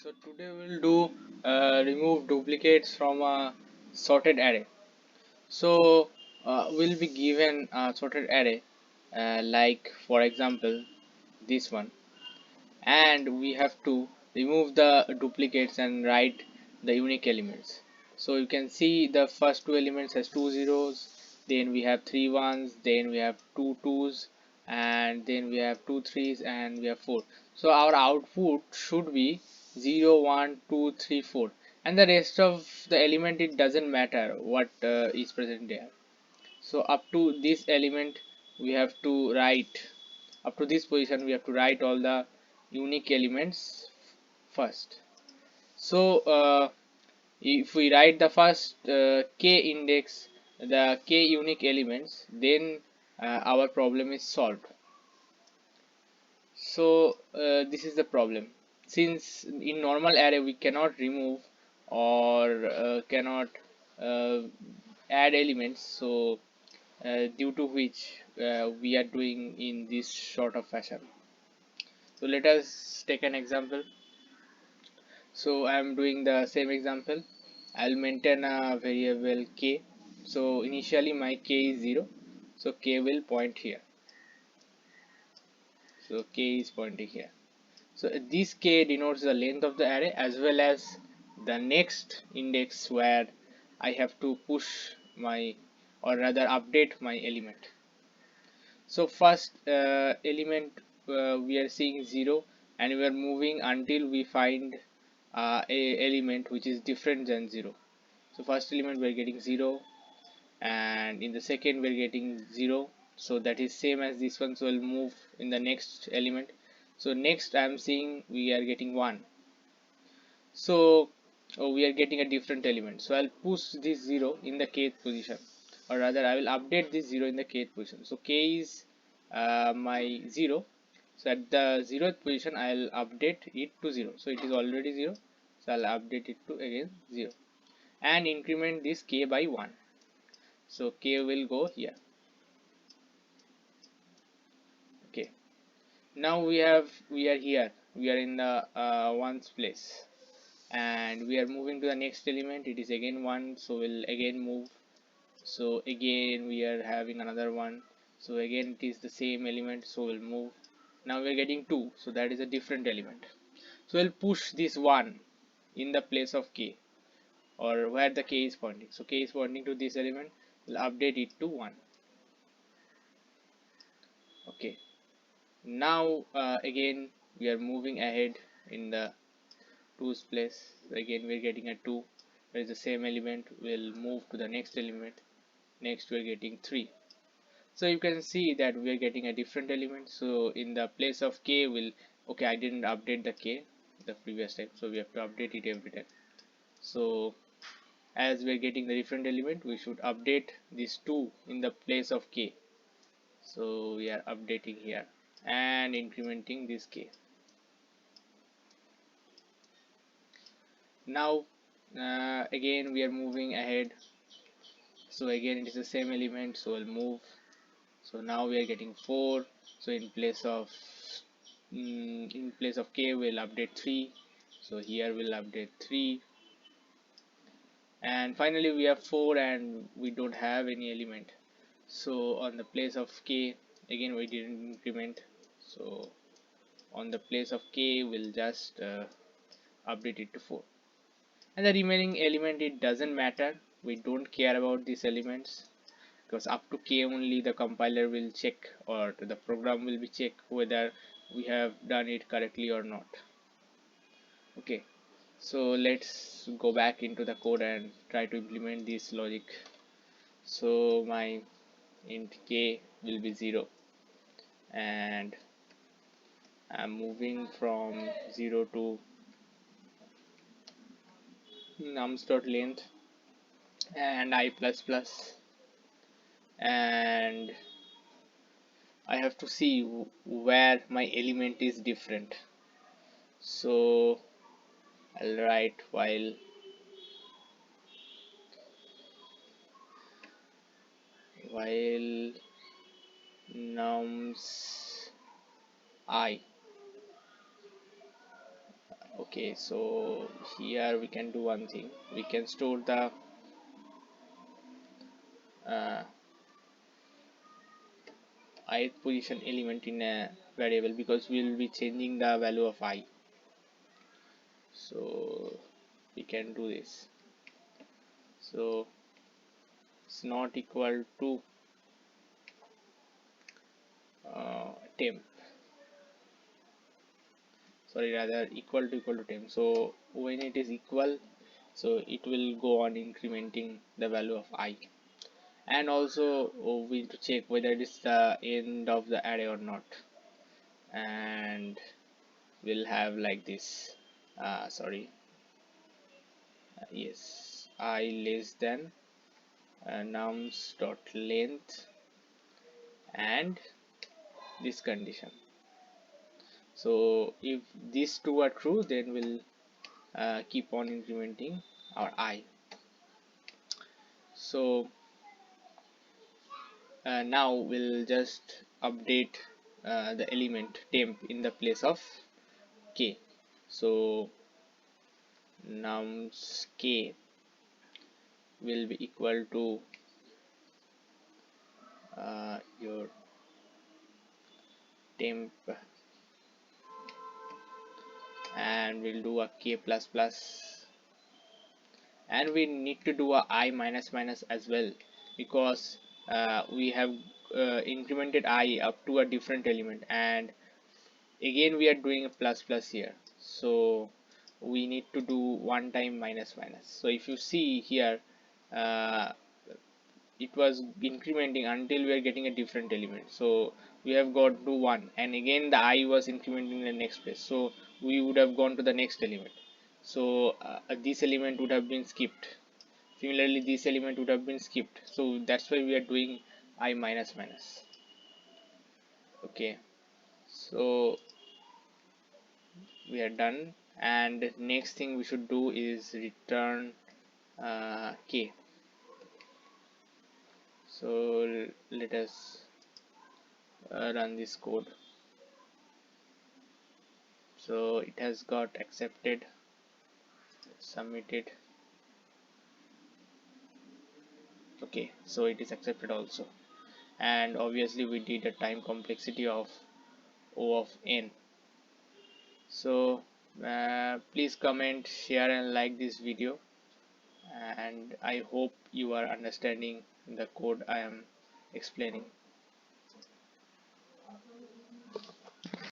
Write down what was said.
So today we'll do remove duplicates from a sorted array. So we'll be given a sorted array like for example this one, and we have to remove the duplicates and write the unique elements. So you can see the first two elements has two zeros, then we have three ones, then we have two twos, and then we have two threes, and we have four. So our output should be 0 1 2 3 4, and the rest of the element, it doesn't matter what is present there. So up to this element we have to write, up to this position we have to write all the unique elements first. So if we write the first k index, the k unique elements, then our problem is solved. So this is the problem, since in normal array we cannot remove or cannot uh, add elements. So due to which we are doing in this sort of fashion. So let us take an example. So I am doing the same example. I'll maintain a variable k. So initially my k is 0, so k will point here. So k is pointing here. So this k denotes the length of the array as well as the next index where I have to push my, or rather update my element. So first element we are seeing 0, and we are moving until we find a element which is different than 0. So first element we are getting 0, and in the second we are getting 0, so that is same as this one. So we'll move in the next element. So next I am seeing we are getting 1, so we are getting a different element. So I'll push this 0 in the kth position, or rather I will update this 0 in the kth position. So k is my 0, so at the 0th position I'll update it to 0. So it is already 0, so I'll update it to again 0 and increment this k by 1. So k will go here. Okay, now we are here, we are in the ones place, and we are moving to the next element. It is again 1, so we'll again move. So again we are having another one, so again it is the same element, so we'll move. Now we're getting 2, so that is a different element. So we'll push this 1 in the place of k, or where the k is pointing. So k is pointing to this element, we'll update it to 1. Okay, now again we are moving ahead in the 2's place. So again we're getting a 2, where is the same element, we'll move to the next element. Next we're getting 3. So you can see that we are getting a different element. So in the place of k will, okay, I didn't update the k the previous time, so we have to update it every time. So as we are getting the different element, we should update this 2 in the place of k. So we are updating here and incrementing this k. Now again we are moving ahead. So again it is the same element, so we'll move. So now we are getting 4. So in place of k we'll update 3. So here we'll update 3, and finally we have 4 and we don't have any element. So on the place of k, again we didn't increment, so on the place of k we'll just update it to 4, and the remaining element, it doesn't matter, we don't care about these elements, because up to k only the compiler will check, or the program will be check whether we have done it correctly or not. Okay, so let's go back into the code and try to implement this logic. So my int k will be 0, and I'm moving from 0 to nums.length and I plus plus, and I have to see where my element is different. So I'll write while nums I Okay, so here we can do one thing. We can store the uh, ith position element in a variable, because we will be changing the value of I. So we can do this. So it's not equal to temp, sorry, rather equal to temp. So when it is equal, so it will go on incrementing the value of I. And also we need to check whether it is the end of the array or not, and we'll have like this, sorry, yes, I less than nums dot length and this condition. So if these two are true, then we'll keep on incrementing our I. So now we'll just update the element temp in the place of k. So nums k will be equal to your temp, and we'll do a k plus plus, and we need to do a I minus minus as well, because we have incremented I up to a different element, and again we are doing a plus plus here, so we need to do one time minus minus. So if you see here, uh, it was incrementing until we are getting a different element, so we have got to 1, and again the I was incrementing in the next place, so we would have gone to the next element. So this element would have been skipped, similarly this element would have been skipped, so that's why we are doing I minus minus. Okay, so we are done, and next thing we should do is return k. So let us run this code. So it has got accepted, submitted. Okay, so it is accepted also, and obviously we did a time complexity of O of n. So please comment, share and like this video, and I hope you are understanding the code I am explaining.